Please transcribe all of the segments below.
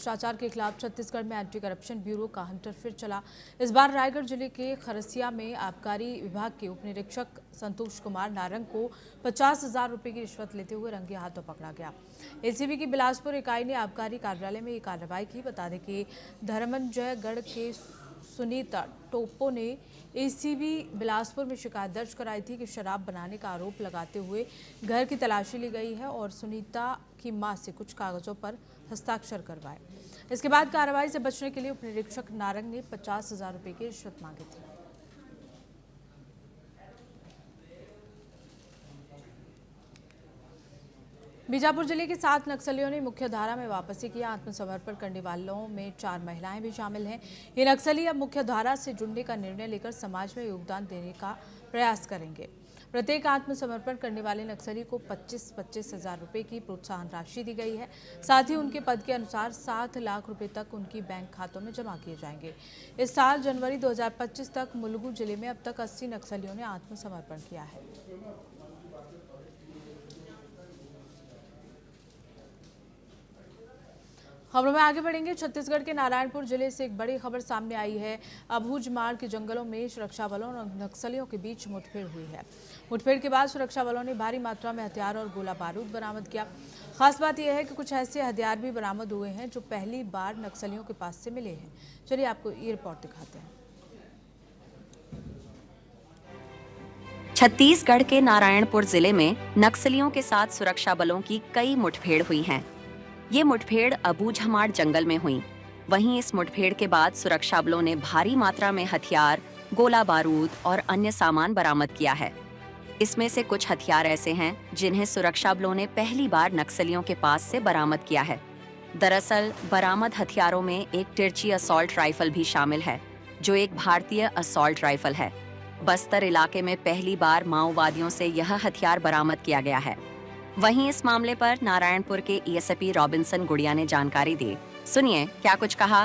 भ्रष्टाचार के खिलाफ छत्तीसगढ़ में एंटी करप्शन ब्यूरो का हंटर फिर चला। इस बार रायगढ़ जिले के खरसिया में आबकारी विभाग के उप निरीक्षक संतोष कुमार नारंग को 50,000 रुपए की रिश्वत लेते हुए रंगे हाथों पकड़ा गया। एसीबी की बिलासपुर इकाई ने आबकारी कार्यालय में ये कार्रवाई की। बता दें कि धर्मजयगढ़ के सुनीता टोप्पो ने एसीबी बिलासपुर में शिकायत दर्ज कराई थी कि शराब बनाने का आरोप लगाते हुए घर की तलाशी ली गई है और सुनीता की मां से कुछ कागजों पर हस्ताक्षर करवाए। इसके बाद कार्रवाई से बचने के लिए उप निरीक्षक नारंग ने 50,000 रुपए की रिश्वत मांगी थी। बीजापुर जिले के 7 नक्सलियों ने मुख्य धारा में वापसी किया। आत्मसमर्पण करने वालों में 4 महिलाएं भी शामिल हैं। ये नक्सली अब मुख्य धारा से जुड़ने का निर्णय लेकर समाज में योगदान देने का प्रयास करेंगे। प्रत्येक आत्मसमर्पण करने वाले नक्सली को 25-25 हजार रुपए की प्रोत्साहन राशि दी गई है। साथ ही उनके पद के अनुसार 7 लाख रुपए तक उनकी बैंक खातों में जमा किए जाएंगे। इस साल जनवरी 2025 तक मुलुगु जिले में अब तक 80 नक्सलियों ने आत्मसमर्पण किया है। खबरों में आगे बढ़ेंगे। छत्तीसगढ़ के नारायणपुर जिले से एक बड़ी खबर सामने आई है। अबूझमाड़ के जंगलों में सुरक्षा बलों और नक्सलियों के बीच मुठभेड़ हुई है। मुठभेड़ के बाद सुरक्षा बलों ने भारी मात्रा में हथियार और गोला बारूद बरामद किया। खास बात यह है कि कुछ ऐसे हथियार भी बरामद हुए हैं जो पहली बार नक्सलियों के पास से मिले हैं। चलिए आपको ये रिपोर्ट दिखाते हैं। छत्तीसगढ़ के नारायणपुर जिले में नक्सलियों के साथ सुरक्षा बलों की कई मुठभेड़ हुई हैं। ये मुठभेड़ अबूझमाड़ जंगल में हुई। वहीं इस मुठभेड़ के बाद सुरक्षा बलों ने भारी मात्रा में हथियार, गोला बारूद और अन्य सामान बरामद किया है। इसमें से कुछ हथियार ऐसे हैं जिन्हें सुरक्षा बलों ने पहली बार नक्सलियों के पास से बरामद किया है। दरअसल बरामद हथियारों में एक तिरछी असॉल्ट राइफल भी शामिल है, जो एक भारतीय असॉल्ट राइफल है। बस्तर इलाके में पहली बार माओवादियों से यह हथियार बरामद किया गया है। वहीं इस मामले पर नारायणपुर के एएसपी रॉबिन्सन गुड़िया ने जानकारी दी। सुनिए क्या कुछ कहा।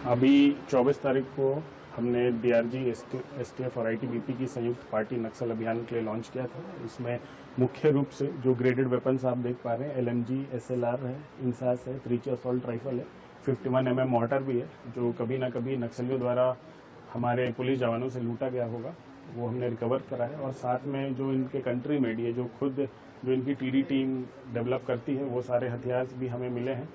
अभी 24 तारीख को हमने डीआरजी, एसटीएफ और आईटीबीपी की संयुक्त पार्टी नक्सल अभियान के लिए लॉन्च किया था। इसमें मुख्य रूप से जो ग्रेडेड वेपन्स आप देख पा रहे हैं, एलएमजी, एसएलआर है, इंसास है, त्रिची असॉल्ट राइफल है, 51 mm मॉर्टर भी है, जो कभी ना कभी नक्सलियों द्वारा हमारे पुलिस जवानों से लूटा गया होगा, वो हमने रिकवर करा है। और साथ में जो इनके कंट्री मेड है, जो इनकी टीडी टीम डेवलप करती है, वो सारे हथियार भी हमें मिले हैं।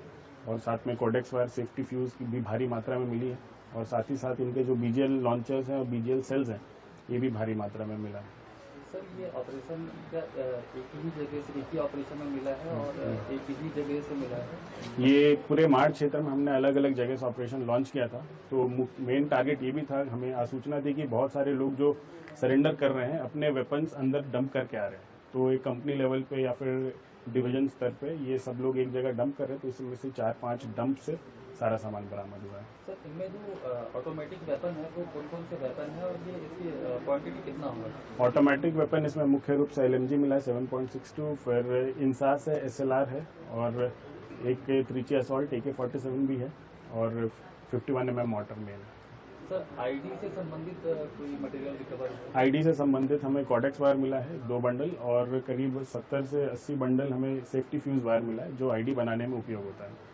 और साथ में कोडेक्स वायर, सेफ्टी फ्यूज की भी भारी मात्रा में मिली है। और साथ ही साथ इनके जो बीजीएल लॉन्चर्स हैं और बीजीएल सेल्स हैं, ये भी भारी मात्रा में मिला है। सर, ये ऑपरेशन क्या एक ही जगह से, एक ही ऑपरेशन में मिला है और एक ही जगह से मिला है? ये पूरे मार्च क्षेत्र में हमने अलग अलग जगह से ऑपरेशन लॉन्च किया था। तो मेन टारगेट ये भी था, हमें आसूचना थी कि बहुत सारे लोग जो सरेंडर कर रहे हैं अपने वेपन्स अंदर डंप करके आ रहे हैं। तो एक कंपनी लेवल पे या फिर डिवीजन स्तर पे ये सब लोग एक जगह डंप कर रहे हैं। तो इसमें से 4-5 डंप से सारा सामान बरामद हुआ है। सर, इनमें जो ऑटोमेटिक वेपन है वो कौन-कौन से वेपन है और ये इसकी क्वांटिटी कितना होगा? ऑटोमेटिक वेपन इसमें मुख्य रूप से एलएमजी मिला है 7.62, फिर इंसास है, एसएलआर है और एक त्रिची असॉल्ट AK-47 भी है और 51 mm मॉर्टर में है। सर, आईडी से संबंधित कोई मटेरियल रिकवर? आईडी से संबंधित हमें कोडेक्स वायर मिला है 2 बंडल और करीब 70 से 80 बंडल हमें सेफ्टी फ्यूज वायर मिला है, जो आईडी बनाने में उपयोग होता है।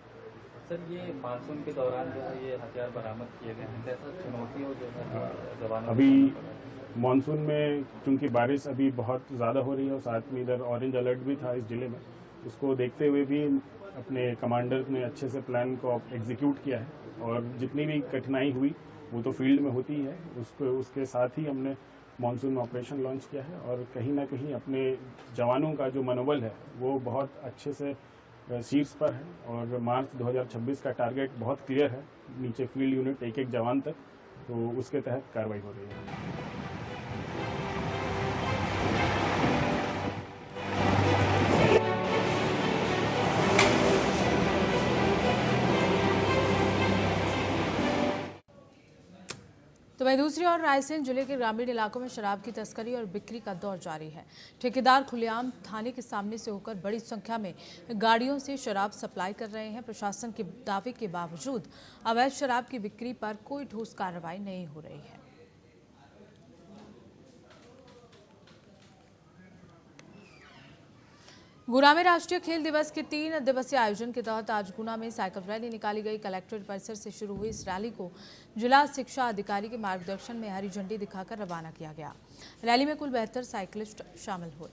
सर, ये मानसून के दौरान जो है ये हथियार बरामद किए गए हैं, कैसा चुनौतियों जो है जवानों? अभी मानसून में चूंकि बारिश अभी बहुत ज़्यादा हो रही है और साथ में इधर ऑरेंज अलर्ट भी था इस जिले में, उसको देखते हुए भी अपने कमांडर ने अच्छे से प्लान को एग्जीक्यूट किया है। और जितनी भी कठिनाई हुई वो तो फील्ड में होती है, उसके साथ ही हमने मानसून में ऑपरेशन लॉन्च किया है। और कहीं ना कहीं अपने जवानों का जो मनोबल है वो बहुत अच्छे से शीर्ष पर है। और मार्च 2026 का टारगेट बहुत क्लियर है, नीचे फील्ड यूनिट एक जवान तक, तो उसके तहत कार्रवाई हो रही है। तो वहीं दूसरी ओर रायसेन जिले के ग्रामीण इलाकों में शराब की तस्करी और बिक्री का दौर जारी है। ठेकेदार खुलेआम थाने के सामने से होकर बड़ी संख्या में गाड़ियों से शराब सप्लाई कर रहे हैं। प्रशासन के दावे के बावजूद अवैध शराब की बिक्री पर कोई ठोस कार्रवाई नहीं हो रही है। गुना में राष्ट्रीय खेल दिवस के 3 दिवसीय आयोजन के तहत आज गुना में साइकिल रैली निकाली गई। कलेक्ट्रेट परिसर से शुरू हुई इस रैली को जिला शिक्षा अधिकारी के मार्गदर्शन में हरी झंडी दिखाकर रवाना किया गया। रैली में कुल 72 साइकिलिस्ट शामिल हुए।